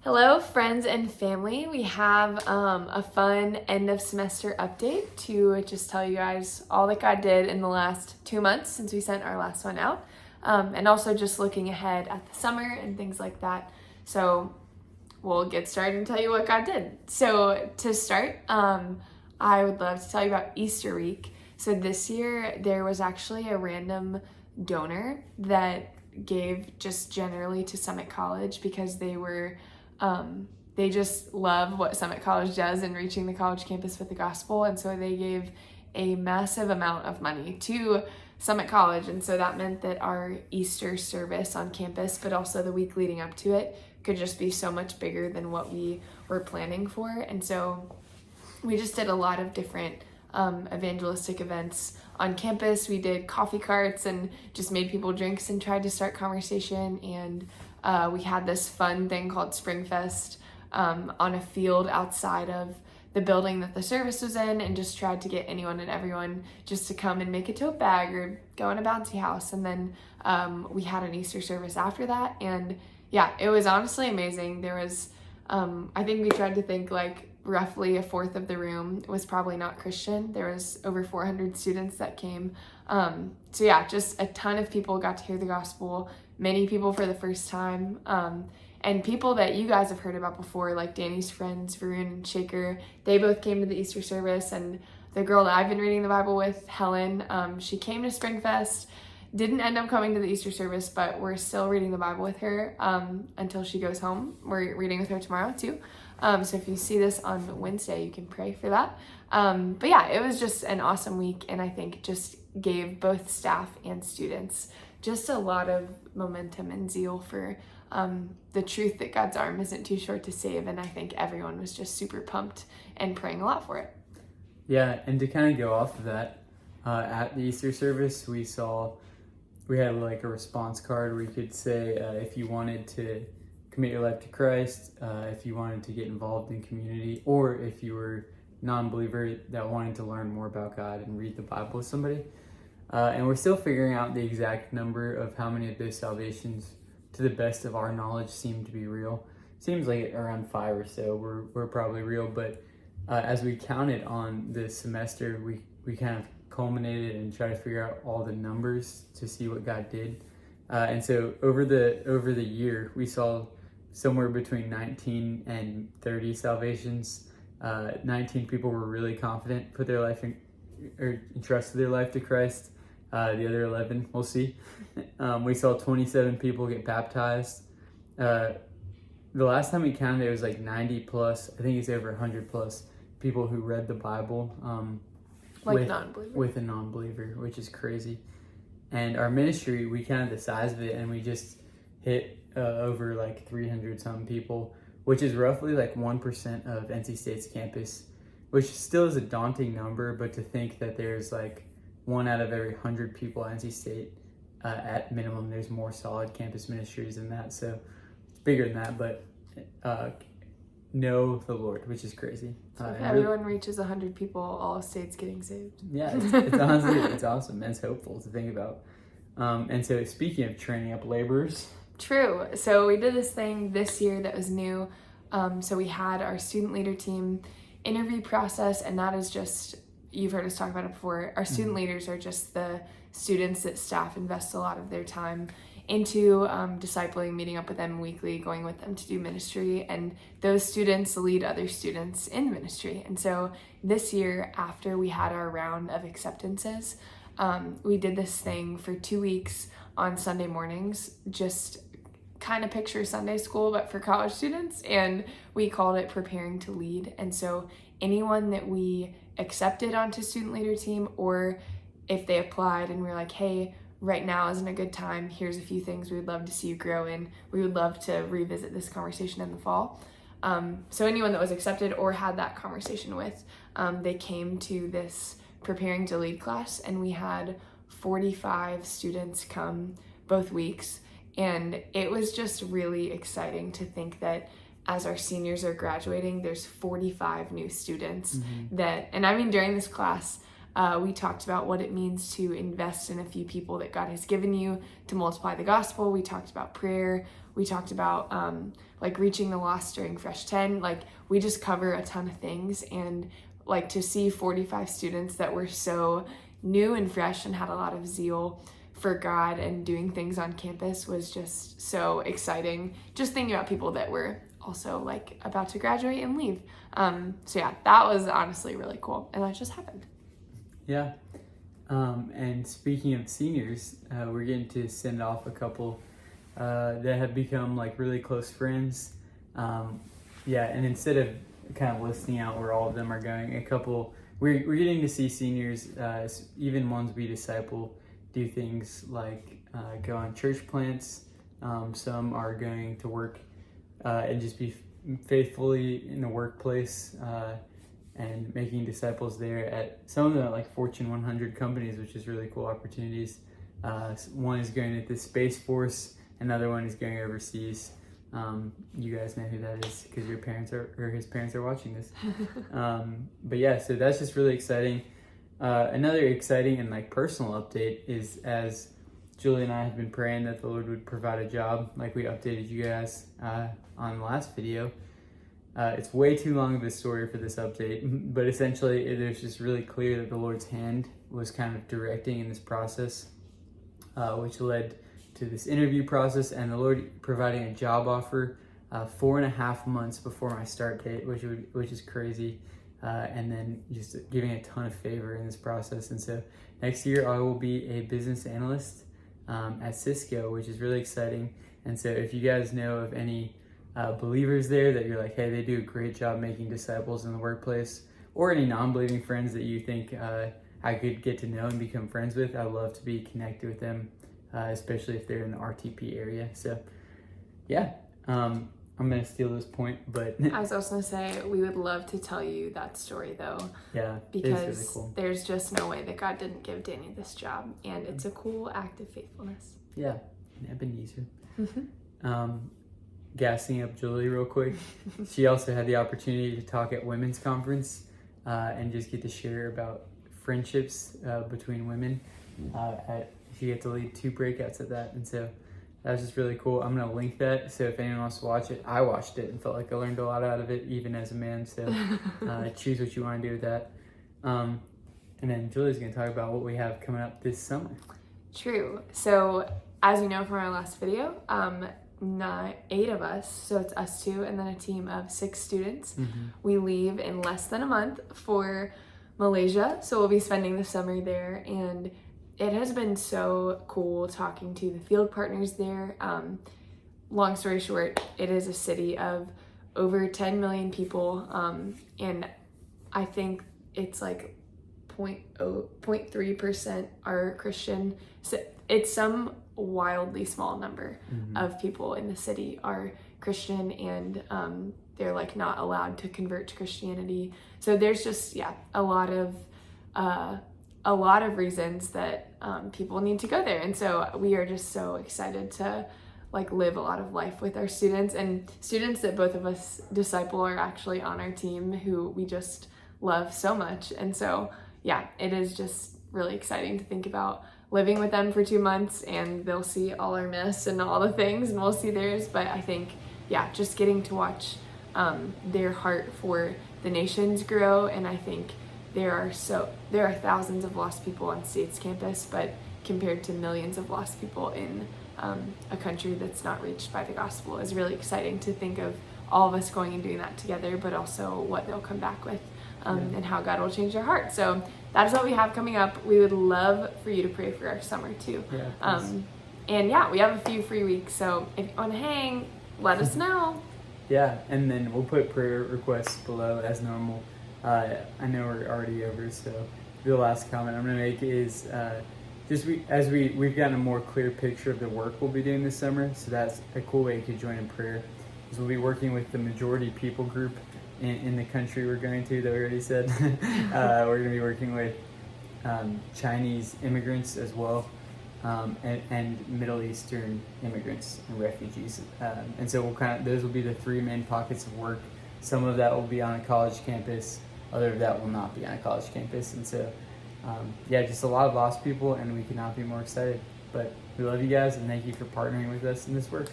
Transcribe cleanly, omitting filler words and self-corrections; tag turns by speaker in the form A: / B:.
A: Hello, friends and family. We have a fun end of semester update to just tell you guys all that God did in the last 2 months since we sent our last one out, and also just looking ahead at the summer and things like that. So we'll get started and tell you what God did. So to start, I would love to tell you about Easter week. So this year there was actually a random donor that gave just generally to Summit College because they just love what Summit College does in reaching the college campus with the gospel. And so they gave a massive amount of money to Summit College. And so that meant that our Easter service on campus, but also the week leading up to it, could just be so much bigger than what we were planning for. And so we just did a lot of different evangelistic events on campus. We did coffee carts and just made people drinks and tried to start conversation. And we had this fun thing called Spring Fest on a field outside of the building that the service was in, and just tried to get anyone and everyone just to come and make a tote bag or go in a bouncy house. And then we had an Easter service after that. And yeah, it was honestly amazing. There was, I think we tried to think like roughly a fourth of the room was probably not Christian. There was over 400 students that came. So yeah, just a ton of people got to hear the gospel, many people for the first time, and people that you guys have heard about before, like Danny's friends, Varun and Shaker. They both came to the Easter service, and the girl that I've been reading the Bible with, Helen, she came to Springfest, didn't end up coming to the Easter service, but we're still reading the Bible with her until she goes home. We're reading with her tomorrow too. So if you see this on Wednesday, you can pray for that. But yeah, it was just an awesome week, and I think just gave both staff and students just a lot of momentum and zeal for the truth that God's arm isn't too short to save. And I think everyone was just super pumped and praying a lot for it.
B: Yeah, and to kind of go off of that, at the Easter service, we had like a response card where you could say if you wanted to commit your life to Christ, if you wanted to get involved in community, or if you were a non-believer that wanted to learn more about God and read the Bible with somebody. And we're still figuring out the exact number of how many of those salvations, to the best of our knowledge, seem to be real. Seems like around 5 or so we're probably real, but as we counted on this semester, we kind of culminated and tried to figure out all the numbers to see what God did. And so over the year, we saw somewhere between 19 and 30 salvations. 19 people were really confident, put their life in, or entrusted their life to Christ. The other 11, we'll see. We saw 27 people get baptized. The last time we counted, it was like 90 plus. I think it's over 100 plus people who read the Bible with a non-believer, which is crazy. And our ministry, we counted the size of it, and we just hit over like 300 some people, which is roughly like 1% of NC State's campus, which still is a daunting number. But to think that there's like 1 out of every 100 people at NC State, at minimum, there's more solid campus ministries than that. So it's bigger than that, but know the Lord, which is crazy.
A: So if everyone reaches 100 people, all of State's getting saved.
B: Yeah, it's honestly, it's awesome. It's hopeful to think about. And so speaking of training up laborers.
A: True. So we did this thing this year that was new. So we had our student leader team interview process, and that is just, you've heard us talk about it before. Our student leaders are just the students that staff invest a lot of their time into discipling, meeting up with them weekly, going with them to do ministry, and those students lead other students in the ministry. And so this year, after we had our round of acceptances, we did this thing for 2 weeks on Sunday mornings, just kind of picture Sunday school, but for college students, and we called it Preparing to Lead. And so anyone that we accepted onto student leader team, or if they applied and we're like, hey, right now isn't a good time, here's a few things we would love to see you grow in, we would love to revisit this conversation in the fall. So anyone that was accepted or had that conversation with, they came to this Preparing to Lead class, and we had 45 students come both weeks. And it was just really exciting to think that as our seniors are graduating, there's 45 new students and I mean, during this class, we talked about what it means to invest in a few people that God has given you to multiply the gospel. We talked about prayer. we talked about like reaching the lost during Fresh 10. Like we just cover a ton of things, and like to see 45 students that were so new and fresh and had a lot of zeal for God and doing things on campus was just so exciting. Just thinking about people that were also like about to graduate and leave. So yeah, that was honestly really cool, and that just happened.
B: Yeah. And speaking of seniors, we're getting to send off a couple that have become like really close friends. Yeah, and instead of kind of listing out where all of them are going, a couple, we're getting to see seniors, even ones we disciple, do things like go on church plants. Some are going to work and just be faithfully in the workplace and making disciples there at some of the like Fortune 100 companies, which is really cool opportunities. One is going at the Space Force, another one is going overseas. You guys know who that is because your parents or his parents are watching this. But yeah, so that's just really exciting. Another exciting and like personal update is, as Julie and I have been praying that the Lord would provide a job, like we updated you guys on the last video. It's way too long of a story for this update, but essentially it is just really clear that the Lord's hand was kind of directing in this process, which led to this interview process and the Lord providing a job offer 4.5 months before my start date, which is crazy. And then just giving a ton of favor in this process. And so next year I will be a business analyst at Cisco, which is really exciting. And so if you guys know of any believers there that you're like, hey, they do a great job making disciples in the workplace, or any non-believing friends that you think I could get to know and become friends with, I'd love to be connected with them, especially if they're in the RTP area. So yeah, I'm going to steal this point, but
A: I was also going to say, we would love to tell you that story though.
B: Yeah,
A: because
B: it's really cool.
A: There's just no way that God didn't give Danny this job, and it's a cool act of faithfulness.
B: Yeah, an Ebenezer. Gassing up Julie real quick. She also had the opportunity to talk at women's conference and just get to share about friendships between women. She got to lead 2 breakouts at that, and so that was just really cool. I'm going to link that, so if anyone wants to watch it, I watched it and felt like I learned a lot out of it, even as a man, so choose what you want to do with that. And then Julie's going to talk about what we have coming up this summer.
A: True. So, as you know from our last video, 8 of us, so it's us 2 and then a team of 6 students. We leave in less than a month for Malaysia, so we'll be spending the summer there, and it has been so cool talking to the field partners there. Long story short, it is a city of over 10 million people, and I think it's like 0.3% are Christian. So it's some wildly small number of people in the city are Christian, and they're like not allowed to convert to Christianity. So there's just a lot of reasons that people need to go there, and so we are just so excited to like live a lot of life with our students, and students that both of us disciple are actually on our team who we just love so much. And so it is just really exciting to think about living with them for 2 months, and they'll see all our mess and all the things, and we'll see theirs. But I think just getting to watch their heart for the nations grow. And I think there are thousands of lost people on State's campus, but compared to millions of lost people in a country that's not reached by the gospel, is really exciting to think of all of us going and doing that together, but also what they'll come back with and how God will change their heart. So that is what we have coming up. We would love for you to pray for our summer too. And we have a few free weeks, so if you want to hang, let us know.
B: And then we'll put prayer requests below as normal. I know we're already over, so the last comment I'm going to make is we've gotten a more clear picture of the work we'll be doing this summer, so that's a cool way to join in prayer, is we'll be working with the majority people group in the country we're going to, that we already said. We're going to be working with Chinese immigrants as well, and Middle Eastern immigrants and refugees. And so those will be the 3 main pockets of work. Some of that will be on a college campus, other of that will not be on a college campus. And so, just a lot of lost people, and we could not be more excited. But we love you guys, and thank you for partnering with us in this work.